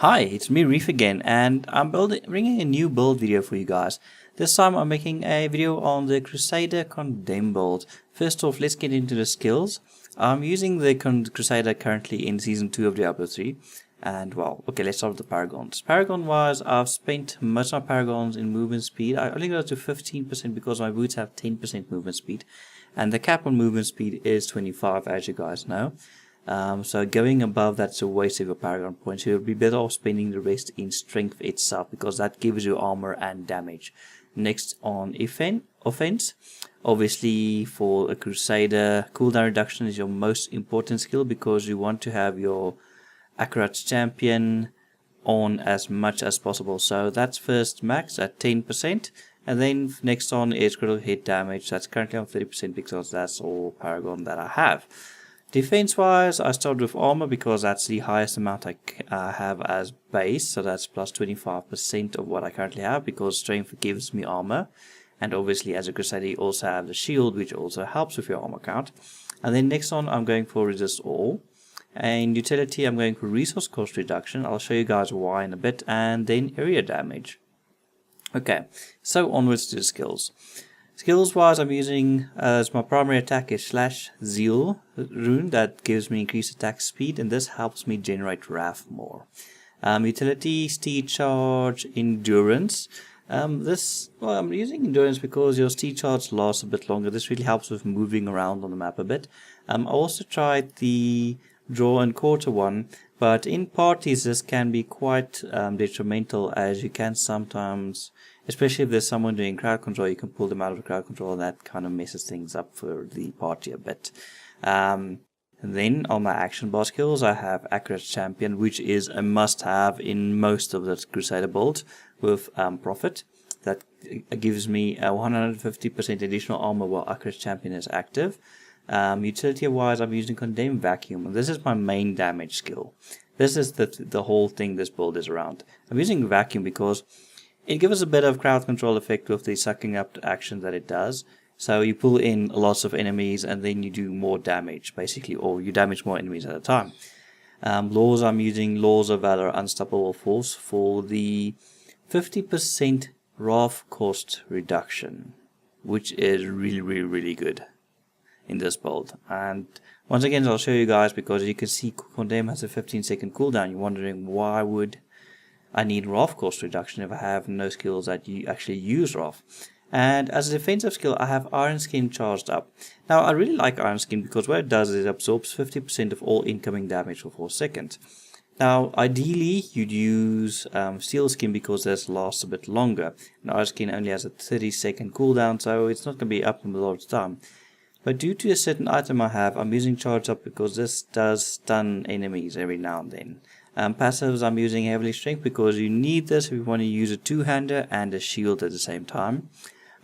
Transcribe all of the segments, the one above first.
Hi, it's me Reef again, and I'm bringing a new build video for you guys. This time I'm making a video on the Crusader Condemn build. First off, let's get into the skills. I'm using the Crusader currently in Season 2 of Diablo 3. And well, okay, let's start with the Paragons. Paragon-wise, I've spent most of my Paragons in movement speed. I only got to 15% because my boots have 10% movement speed. And the cap on movement speed is 25, as you guys know. So going above that's a waste of your Paragon points. You'll be better off spending the rest in strength itself because that gives you armor and damage. Next on offense, obviously for a Crusader, cooldown reduction is your most important skill because you want to have your accurate champion on as much as possible. So that's first max at 10%, and then next on is critical hit damage. That's currently on 30% because that's all Paragon that I have. Defense wise, I start with armor because that's the highest amount I have as base, so that's plus 25% of what I currently have because strength gives me armor, and obviously as a Crusader you also have the shield which also helps with your armor count. And then next on I'm going for resist all, and utility I'm going for resource cost reduction. I'll show you guys why in a bit, and then area damage. Okay, so onwards to the skills. Skills wise, I'm using as my primary attack is slash zeal rune that gives me increased attack speed, and this helps me generate wrath more. Utility, steed charge, endurance. I'm using endurance because your steed charge lasts a bit longer. This really helps with moving around on the map a bit. I also tried the draw and quarter one, but in parties this can be quite detrimental, as you can sometimes, especially if there's someone doing crowd control, you can pull them out of the crowd control, and that kind of messes things up for the party a bit. And then on my action bar skills, I have accurate champion, which is a must-have in most of the Crusader builds with profit. That gives me a 150% additional armor while accurate champion is active. Utility wise, I'm using Condemn Vacuum, and this is my main damage skill. This is the whole thing this build is around. I'm using Vacuum because it gives us a bit of crowd control effect with the sucking up action that it does. So you pull in lots of enemies and then you do more damage, basically, or you damage more enemies at a time. Laws, I'm using Laws of Valor Unstoppable Force for the 50% wrath cost reduction, which is really good in this build. And once again, I'll show you guys, because you can see Condemn has a 15-second cooldown. You're wondering, why would I need wrath cost reduction if I have no skills that you actually use wrath? And as a defensive skill, I have Iron Skin charged up. Now I really like Iron Skin because what it does is it absorbs 50% of all incoming damage for 4 seconds. Now ideally you'd use Steel Skin because this lasts a bit longer, and Iron Skin only has a 30-second cooldown, so it's not going to be up in a lot of time. But due to a certain item I have, I'm using charge up because this does stun enemies every now and then. Passives, I'm using heavily strength because you need this if you want to use a two-hander and a shield at the same time.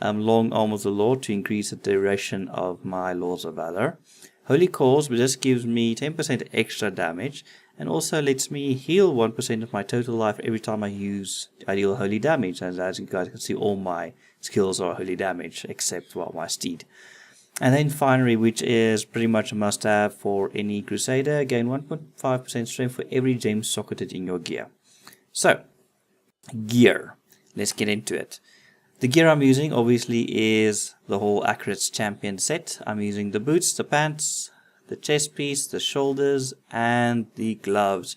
Long Arm of the Lord to increase the duration of my Laws of Valor. Holy Cause, but this gives me 10% extra damage, and also lets me heal 1% of my total life every time I deal holy damage. As you guys can see, all my skills are holy damage except, well, my steed. And then Finery, which is pretty much a must-have for any Crusader. Gain 1.5% strength for every gem socketed in your gear. So, gear. Let's get into it. The gear I'm using, obviously, is the whole Accurate Champion set. I'm using the boots, the pants, the chest piece, the shoulders, and the gloves.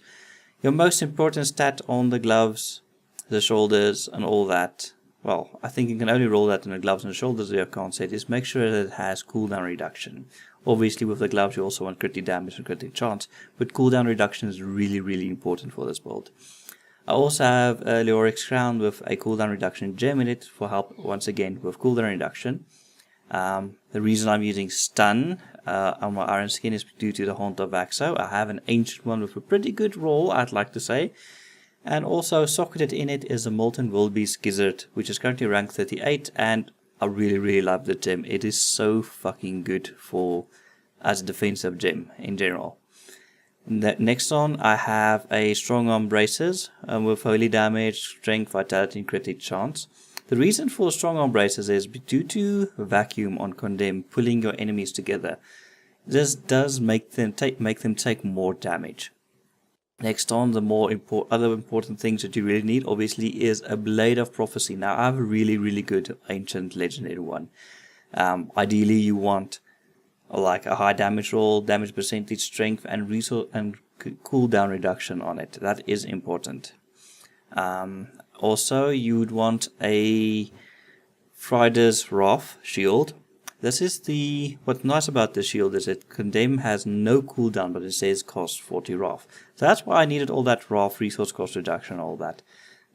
Your most important stat on the gloves, the shoulders, and all that, well, I think you can only roll that in the gloves and the shoulders, I can't say, is make sure that it has cooldown reduction. Obviously with the gloves you also want critical damage and critical chance, but cooldown reduction is really important for this build. I also have a Leoric's Crown with a cooldown reduction gem in it for help once again with cooldown reduction. The reason I'm using stun on my Iron Skin is due to the Haunt of Vaxo. I have an ancient one with a pretty good roll, I'd like to say. And also socketed in it is the Molten Wildebeest Gizzard, which is currently rank 38, and I really love the gem. It is so fucking good as a defensive gem in general. Next on, I have a Strong Arm Braces with holy damage, strength, vitality, and critical chance. The reason for Strong Arm Braces is due to Vacuum on Condemn pulling your enemies together. This does make them take more damage. Next on, the more other important things that you really need, obviously, is a Blade of Prophecy. Now, I have a really good ancient legendary one. Ideally, you want like a high damage roll, damage percentage, strength, and resource and cooldown reduction on it. That is important. Also, you would want a Friday's Wrath shield. This is what's nice about this shield is that Condemn has no cooldown, but it says cost 40 Wrath. So that's why I needed all that Wrath, resource cost reduction, all that.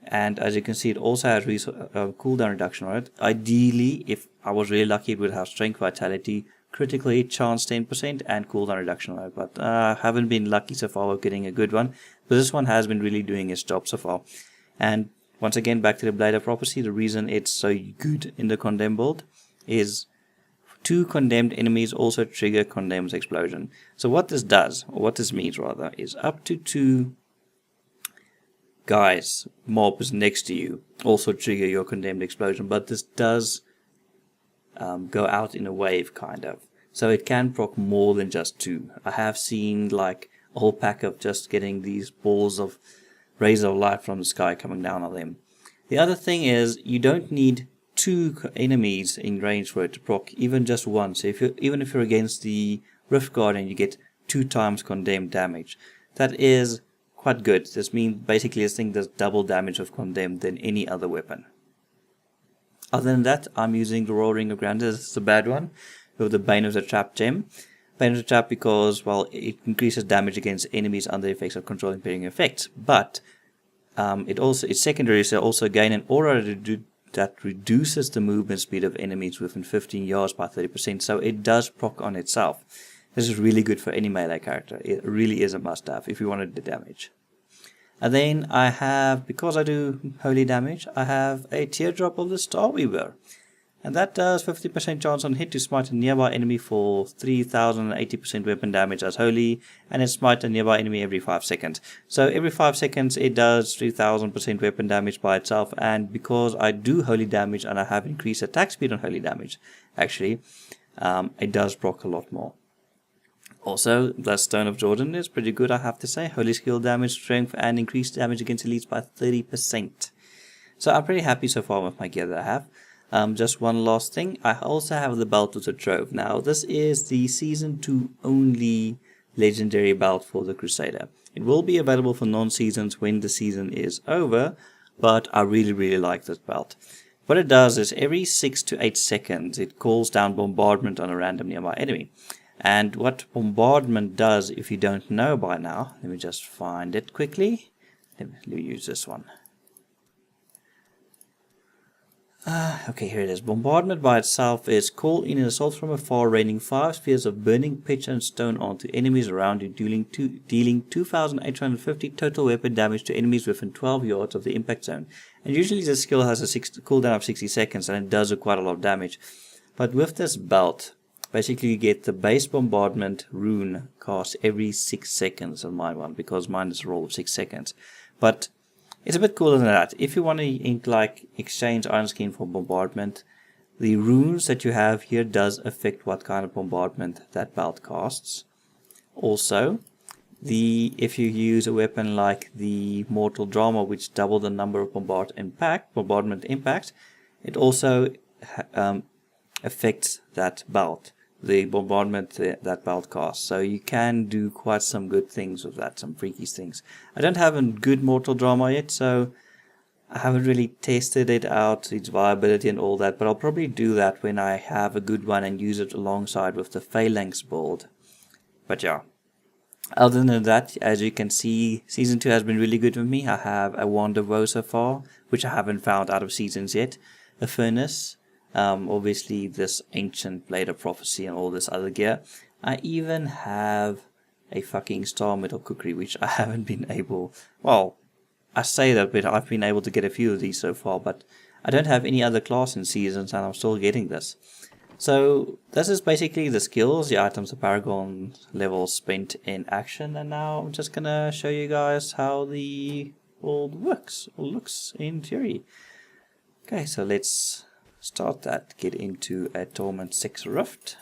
And as you can see, it also has cooldown reduction on it. Ideally, if I was really lucky, it would have strength, vitality, critical hit chance 10%, and cooldown reduction on it. But I haven't been lucky so far with getting a good one. But this one has been really doing its job so far. And once again, back to the Blade of Prophecy, the reason it's so good in the Condemn build is 2 condemned enemies also trigger Condemn's explosion. So what this does, or what this means rather, is up to 2 guys, mobs next to you also trigger your Condemned explosion, but this does go out in a wave kind of. So it can proc more than just 2. I have seen like a whole pack of just getting these balls of rays of light from the sky coming down on them. The other thing is you don't need 2 enemies in range for it to proc, even just one. So even if you're against the Rift Guardian, you get 2 times Condemned damage. That is quite good. This means basically this thing does double damage of Condemned than any other weapon. Other than that, I'm using the Royal Ring of Grandeur. This is a bad one with the Bane of the Trap gem. Bane of the Trap because, well, it increases damage against enemies under the effects of control impairing effects, but its secondary is also gain an aura that reduces the movement speed of enemies within 15 yards by 30%, so it does proc on itself. This is really good for any melee character. It really is a must-have if you want to do damage. And then I have, because I do holy damage, I have a Teardrop of the Starweaver. And that does 50% chance on hit to smite a nearby enemy for 3080% weapon damage as holy, and it smite a nearby enemy every 5 seconds. So every 5 seconds it does 3000% weapon damage by itself, and because I do holy damage and I have increased attack speed on holy damage, actually, it does proc a lot more. Also, the Stone of Jordan is pretty good, I have to say. Holy skill damage, strength, and increased damage against elites by 30%. So I'm pretty happy so far with my gear that I have. Just one last thing, I also have the Belt of Trove. Now, this is the Season 2 only legendary belt for the Crusader. It will be available for non-seasons when the season is over, but I really like this belt. What it does is every 6 to 8 seconds, it calls down bombardment on a random nearby enemy. And what bombardment does, if you don't know by now, let me just find it quickly. Let me use this one. Okay, here it is. Bombardment by itself is call in an assault from afar, raining 5 spheres of burning pitch and stone onto enemies around you, dealing 2,850 total weapon damage to enemies within 12 yards of the impact zone. And usually this skill has a cooldown of 60 seconds, and it does quite a lot of damage. But with this belt, basically you get the base bombardment rune cast every 6 seconds on my one, because mine is a roll of 6 seconds. But it's a bit cooler than that. If you want to exchange Iron Skin for bombardment, the runes that you have here does affect what kind of bombardment that belt casts. Also, if you use a weapon like the Mortal Drama, which double the number of bombardment impact, it also affects that belt, the bombardment that belt casts. So you can do quite some good things with that, some freaky things. I don't have a good Mortal Drama yet, so I haven't really tested it out, its viability and all that, but I'll probably do that when I have a good one and use it alongside with the Phalanx build. But yeah, other than that, as you can see, Season 2 has been really good with me. I have a Wand of Woe so far, which I haven't found out of Seasons yet, a Furnace, obviously this ancient Blade of Prophecy and all this other gear. I even have a fucking Star Metal Cookery, which I haven't been able, well, I say that, but I've been able to get a few of these so far, but I don't have any other class in Seasons and I'm still getting this. So this is basically the skills, the items, the Paragon levels spent in action, and now I'm just gonna show you guys how the world works, or looks in theory. Okay, so let's start that, get into a Torment 6 Rift.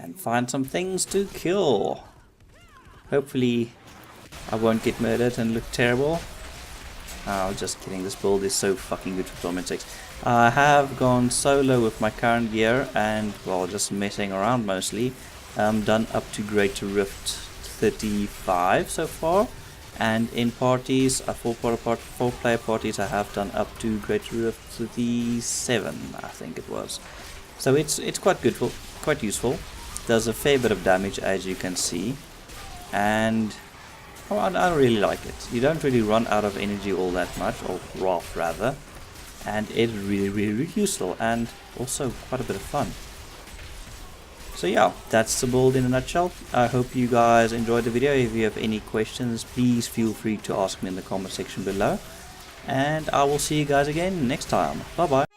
and find some things to kill. Hopefully I won't get murdered and look terrible. Oh, just kidding, this build is so fucking good for Torment 6. I have gone solo with my current gear and, well, just messing around mostly. Done up to Greater Rift 35 so far. And in parties, 4-player parties, I have done up to Greater Rift 37, I think it was. So it's quite good, quite useful. Does a fair bit of damage, as you can see. And oh, I really like it. You don't really run out of energy all that much, or wrath rather. And it's really useful and also quite a bit of fun. So yeah, that's the build in a nutshell. I hope you guys enjoyed the video. If you have any questions, please feel free to ask me in the comment section below. And I will see you guys again next time. Bye bye.